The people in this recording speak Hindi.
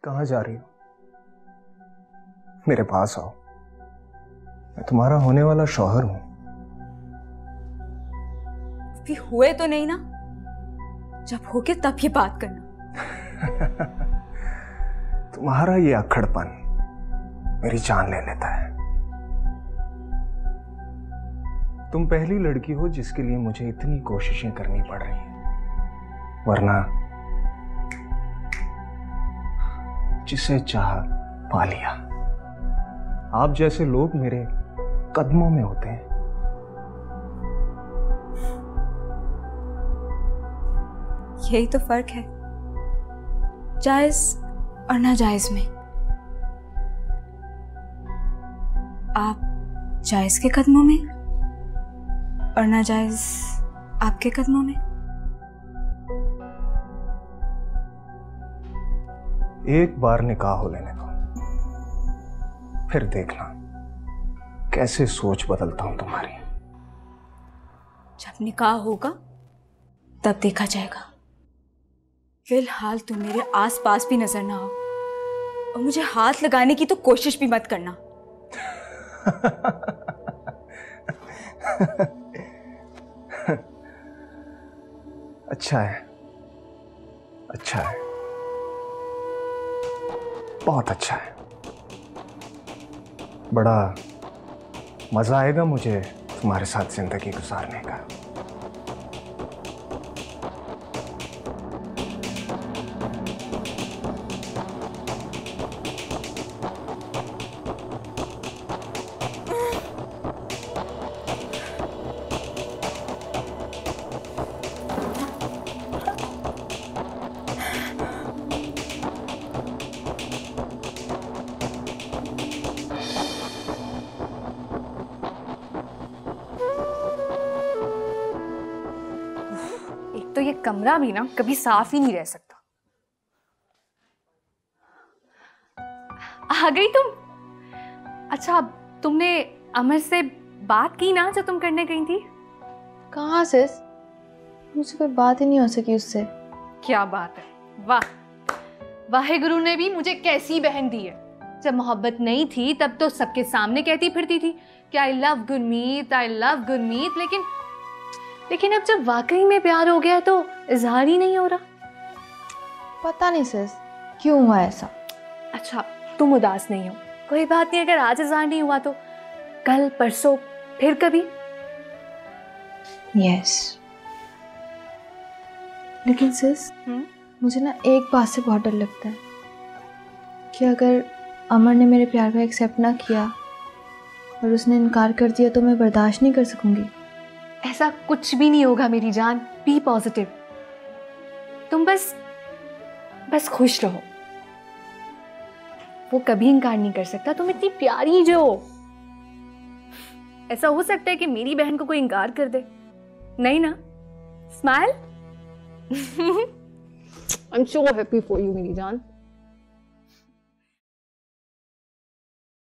कहाँ जा रही हो? मेरे पास आओ, मैं तुम्हारा होने वाला शौहर हूं। भी हुए तो नहीं ना? जब होगे तब ये बात करना। तुम्हारा ये अक्खड़पन मेरी जान ले लेता है। तुम पहली लड़की हो जिसके लिए मुझे इतनी कोशिशें करनी पड़ रही हैं, वरना जिसे चाहा पा लिया। आप जैसे लोग मेरे कदमों में होते हैं। यही तो फर्क है जायज और नाजायज में। आप जायज के कदमों में और नाजायज आपके कदमों में। एक बार निकाह हो लेने दो, फिर देखना कैसे सोच बदलता हूं तुम्हारी। जब निकाह होगा तब देखा जाएगा। फिलहाल तुम मेरे आसपास भी नजर ना आओ और मुझे हाथ लगाने की तो कोशिश भी मत करना। अच्छा है, अच्छा है, बहुत अच्छा है। बड़ा मजा आएगा मुझे तुम्हारे साथ जिंदगी गुजारने का। तो ये कमरा भी ना कभी साफ ही नहीं रह सकता। आ गई तुम? अच्छा, तुमने अमर से बात की ना जो तुम करने गई थी? कहाँ सिस, मुझसे कोई बात ही नहीं हो सकी उससे। क्या बात है, वाह, वाहेगुरु ने भी मुझे कैसी बहन दी है। जब मोहब्बत नहीं थी तब तो सबके सामने कहती फिरती थी कि I love Gurmeet, I love Gurmeet, लेकिन अब जब वाकई में प्यार हो गया तो इजहार ही नहीं हो रहा। पता नहीं सिस क्यों हुआ ऐसा। अच्छा, तुम उदास नहीं हो, कोई बात नहीं। अगर आज इजहार नहीं हुआ तो कल परसों फिर कभी। यस, लेकिन सिस मुझे ना एक बात से बहुत डर लगता है कि अगर अमर ने मेरे प्यार को एक्सेप्ट ना किया और उसने इनकार कर दिया तो मैं बर्दाश्त नहीं कर सकूंगी। ऐसा कुछ भी नहीं होगा मेरी जान, बी पॉजिटिव। तुम बस खुश रहो। वो कभी इनकार नहीं कर सकता, तुम इतनी प्यारी जो। ऐसा हो सकता है कि मेरी बहन को कोई इनकार कर दे? नहीं ना? Smile. I am so happy for you मेरी जान।